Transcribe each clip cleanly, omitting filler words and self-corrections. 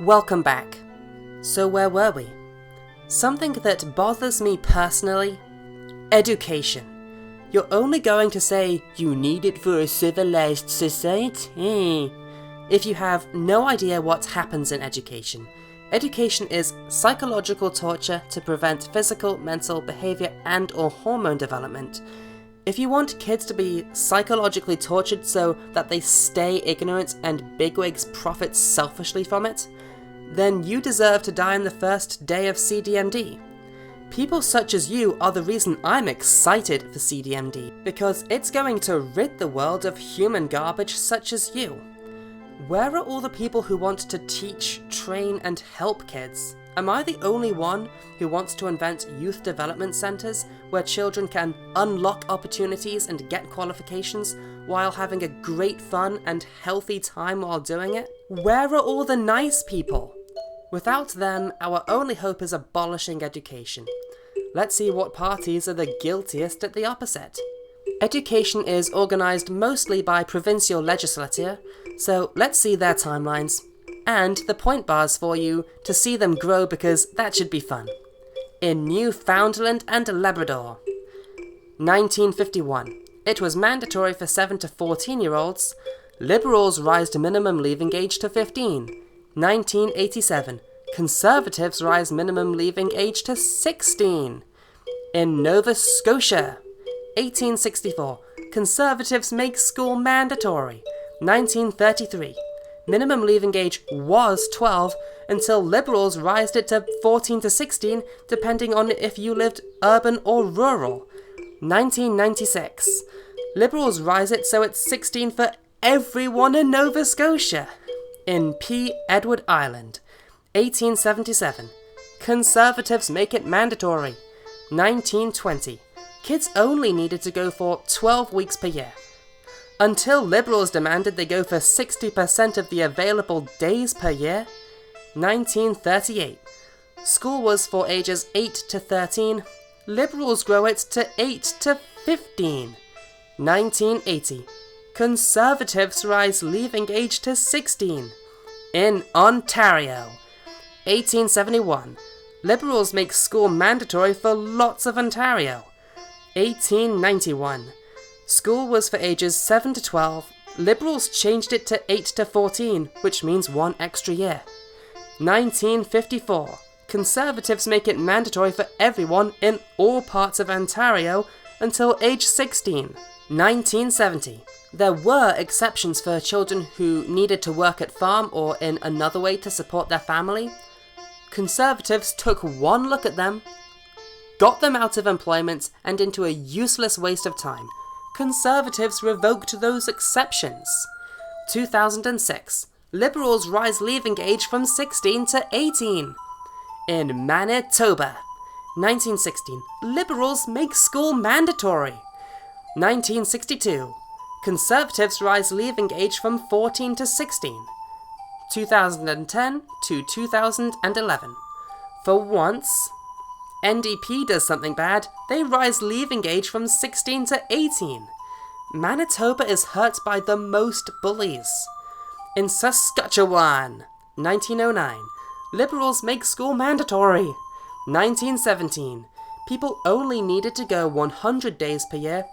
Welcome back. So where were we? Something that bothers me personally? Education. You're only going to say you need it for a civilized society if you have no idea what happens in education. Education is psychological torture to prevent physical, mental, behaviour and or hormone development. If you want kids to be psychologically tortured so that they stay ignorant and bigwigs profit selfishly from it, then you deserve to die on the first day of C.D.M.D. People such as you are the reason I'm excited for C.D.M.D, because it's going to rid the world of human garbage such as you. Where are all the people who want to teach, train and help kids? Am I the only one who wants to invent youth development centres where children can unlock opportunities and get qualifications while having a great fun and healthy time while doing it? Where are all the nice people? Without them, our only hope is abolishing education. Let's see what parties are the guiltiest at the opposite. Education is organised mostly by provincial legislature, so let's see their timelines. And the point bars for you to see them grow because that should be fun. In Newfoundland and Labrador. 1951. It was mandatory for 7 to 14-year-olds. Liberals raised minimum leaving age to 15. 1987. Conservatives rise minimum leaving age to 16. In Nova Scotia. 1864. Conservatives make school mandatory. 1933. Minimum leaving age was 12 until Liberals raised it to 14 to 16 depending on if you lived urban or rural. 1996. Liberals rise it so it's 16 for everyone in Nova Scotia. In P. Edward Island. 1877. Conservatives make it mandatory. 1920. Kids only needed to go for 12 weeks per year. Until Liberals demanded they go for 60% of the available days per year. 1938. School was for ages 8 to 13. Liberals grow it to 8 to 15. 1980. Conservatives rise leaving age to 16. In Ontario. 1871. Liberals make school mandatory for lots of Ontario. 1891. School was for ages 7 to 12. Liberals changed it to 8 to 14, which means 1 extra year. 1954. Conservatives make it mandatory for everyone in all parts of Ontario until age 16. 1970. There were exceptions for children who needed to work at farm or in another way to support their family. Conservatives took one look at them, got them out of employment and into a useless waste of time. Conservatives revoked those exceptions. 2006. Liberals rise leaving age from 16 to 18. In Manitoba. 1916. Liberals make school mandatory. 1962. Conservatives rise leaving age from 14 to 16. 2010 to 2011. For once, NDP does something bad, they rise leaving age from 16 to 18. Manitoba is hurt by the most bullies. In Saskatchewan, 1909. Liberals make school mandatory. 1917. People only needed to go 100 days per year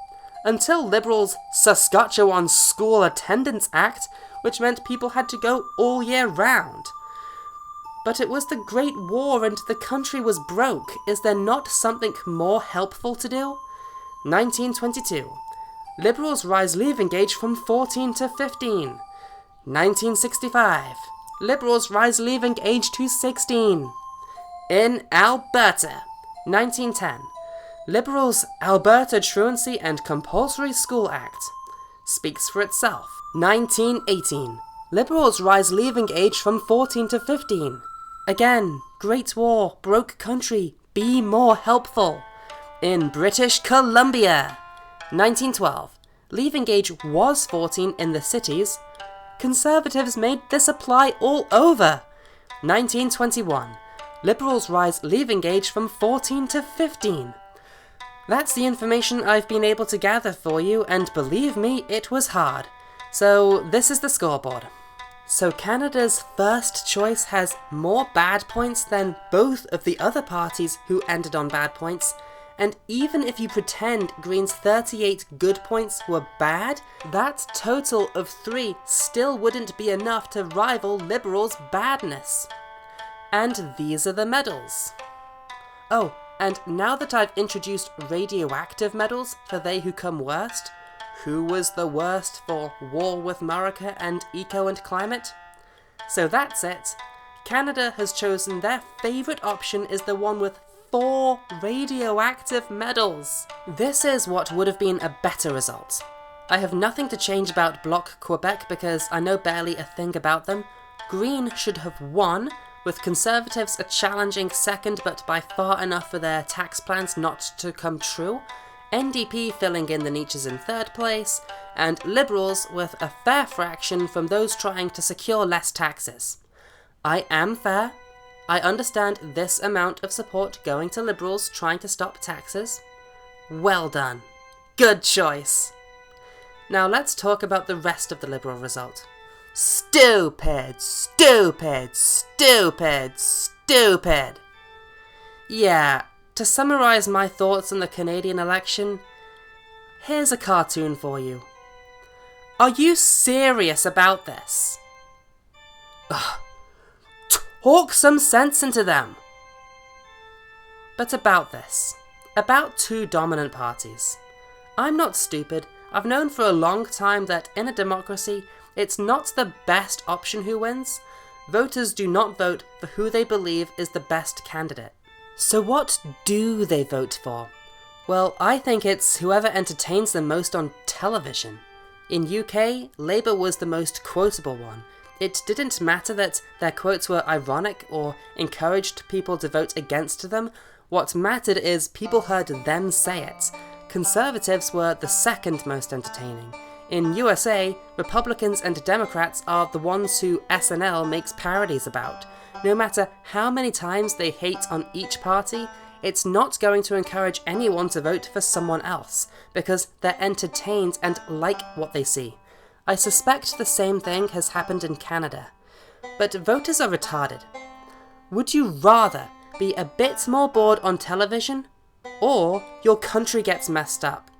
until Liberals' Saskatchewan School Attendance Act, which meant people had to go all year round. But it was the Great War and the country was broke. Is there not something more helpful to do? 1922. Liberals rise leaving age from 14 to 15. 1965. Liberals rise leaving age to 16. In Alberta. 1910. Liberals' Alberta Truancy and Compulsory School Act speaks for itself. 1918. Liberals rise leaving age from 14 to 15. Again, Great War, broke country, be more helpful. In British Columbia. 1912. Leaving age was 14 in the cities. Conservatives made this apply all over. 1921. Liberals rise leaving age from 14 to 15. That's the information I've been able to gather for you, and believe me, it was hard. So this is the scoreboard. So Canada's first choice has more bad points than both of the other parties who ended on bad points, and even if you pretend Green's 38 good points were bad, that total of 3 still wouldn't be enough to rival Liberals' badness. And these are the medals. Oh, and now that I've introduced radioactive medals for they who come worst, who was the worst for war with America and eco and climate? So that's it. Canada has chosen their favourite option is the one with 4 radioactive medals. This is what would have been a better result. I have nothing to change about Bloc Quebec because I know barely a thing about them. Green should have won, with Conservatives a challenging second but by far enough for their tax plans not to come true, NDP filling in the niches in third place, and Liberals with a fair fraction from those trying to secure less taxes. I am fair. I understand this amount of support going to Liberals trying to stop taxes. Well done. Good choice. Now let's talk about the rest of the Liberal result. Stupid, stupid, stupid, stupid. Yeah, to summarise my thoughts on the Canadian election, here's a cartoon for you. Are you serious about this? Ugh. Talk some sense into them. But about this, about 2 dominant parties. I'm not stupid. I've known for a long time that in a democracy, it's not the best option who wins. Voters do not vote for who they believe is the best candidate. So what do they vote for? Well, I think it's whoever entertains them most on television. In UK, Labour was the most quotable one. It didn't matter that their quotes were ironic or encouraged people to vote against them. What mattered is people heard them say it. Conservatives were the second most entertaining. In USA, Republicans and Democrats are the ones who SNL makes parodies about. No matter how many times they hate on each party, it's not going to encourage anyone to vote for someone else, because they're entertained and like what they see. I suspect the same thing has happened in Canada. But voters are retarded. Would you rather be a bit more bored on television, or your country gets messed up?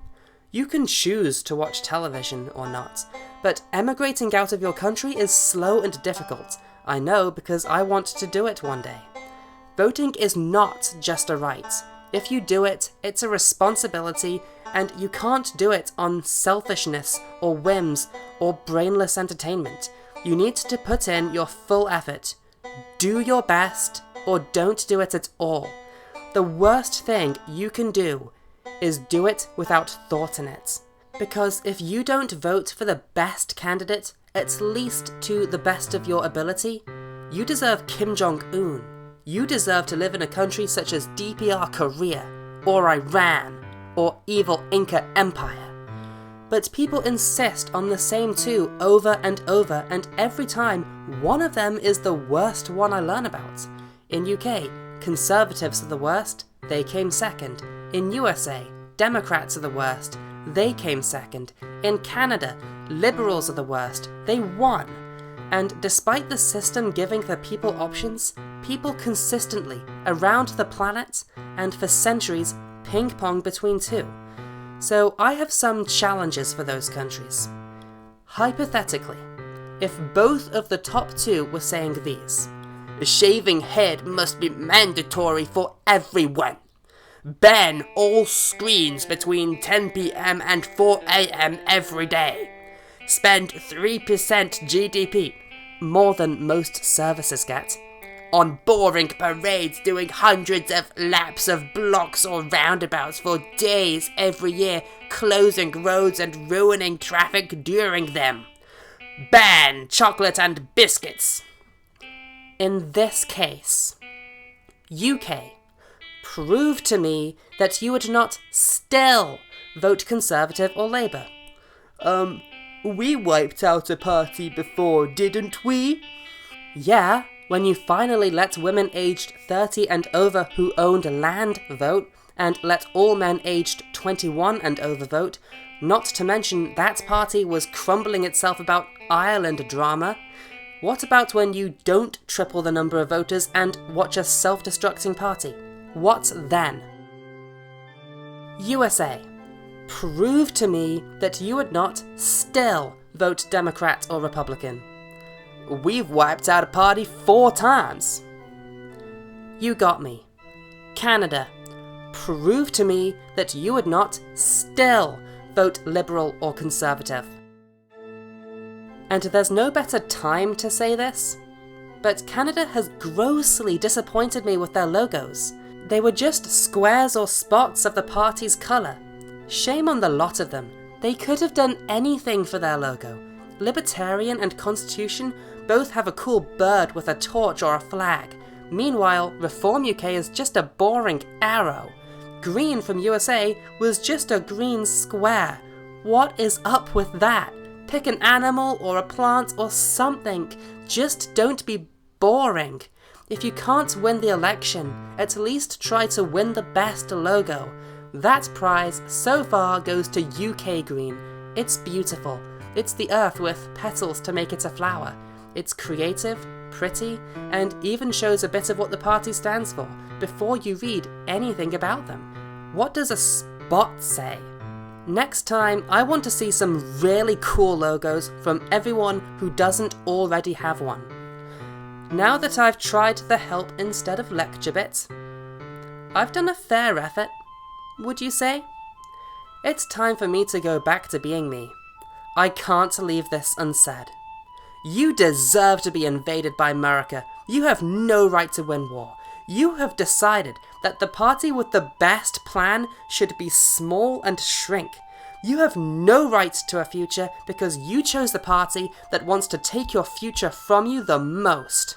You can choose to watch television or not, but emigrating out of your country is slow and difficult. I know because I want to do it one day. Voting is not just a right. If you do it, it's a responsibility, and you can't do it on selfishness or whims or brainless entertainment. You need to put in your full effort. Do your best, or don't do it at all. The worst thing you can do is do it without thought in it. Because if you don't vote for the best candidate, at least to the best of your ability, you deserve Kim Jong-un. You deserve to live in a country such as DPR Korea, or Iran, or evil Inca Empire. But people insist on the same 2 over and over, and every time, one of them is the worst one I learn about. In UK, Conservatives are the worst, they came second. In USA, Democrats are the worst, they came second. In Canada, Liberals are the worst, they won. And despite the system giving the people options, people consistently, around the planet, and for centuries, ping-pong between 2. So I have some challenges for those countries. Hypothetically, if both of the top 2 were saying these: a shaving head must be mandatory for everyone. Ban all screens between 10 PM and 4 AM every day. Spend 3% GDP, more than most services get, on boring parades doing hundreds of laps of blocks or roundabouts for days every year, closing roads and ruining traffic during them. Ban chocolate and biscuits. In this case, UK, prove to me that you would not still vote Conservative or Labour. We wiped out a party before, didn't we? Yeah, when you finally let women aged 30 and over who owned land vote, and let all men aged 21 and over vote, not to mention that party was crumbling itself about Ireland drama? What about when you don't triple the number of voters and watch a self-destructing party? What then? USA. Prove to me that you would not still vote Democrat or Republican. We've wiped out a party 4 times. You got me. Canada. Prove to me that you would not still vote Liberal or Conservative. And there's no better time to say this, but Canada has grossly disappointed me with their logos. They were just squares or spots of the party's colour. Shame on the lot of them. They could have done anything for their logo. Libertarian and Constitution both have a cool bird with a torch or a flag. Meanwhile, Reform UK is just a boring arrow. Green from USA was just a green square. What is up with that? Pick an animal or a plant or something. Just don't be boring. If you can't win the election, at least try to win the best logo. That prize so far goes to UK Green. It's beautiful. It's the earth with petals to make it a flower. It's creative, pretty, and even shows a bit of what the party stands for before you read anything about them. What does a spot say? Next time, I want to see some really cool logos from everyone who doesn't already have one. Now that I've tried the help instead of lecture bit, I've done a fair effort, would you say? It's time for me to go back to being me. I can't leave this unsaid. You deserve to be invaded by America. You have no right to win war. You have decided that the party with the best plan should be small and shrink. You have no right to a future because you chose the party that wants to take your future from you the most.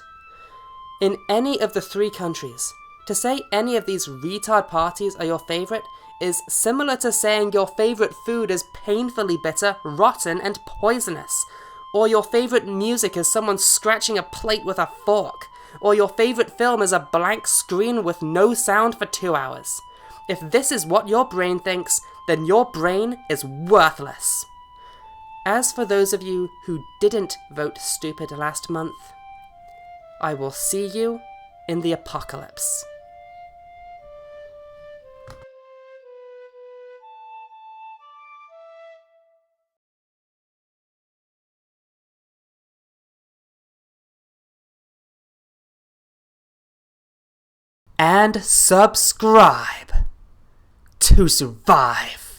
In any of the 3 countries, to say any of these retard parties are your favourite is similar to saying your favourite food is painfully bitter, rotten and poisonous, or your favourite music is someone scratching a plate with a fork, or your favourite film is a blank screen with no sound for 2 hours. If this is what your brain thinks, then your brain is worthless. As for those of you who didn't vote stupid last month, I will see you in the apocalypse. And subscribe to survive.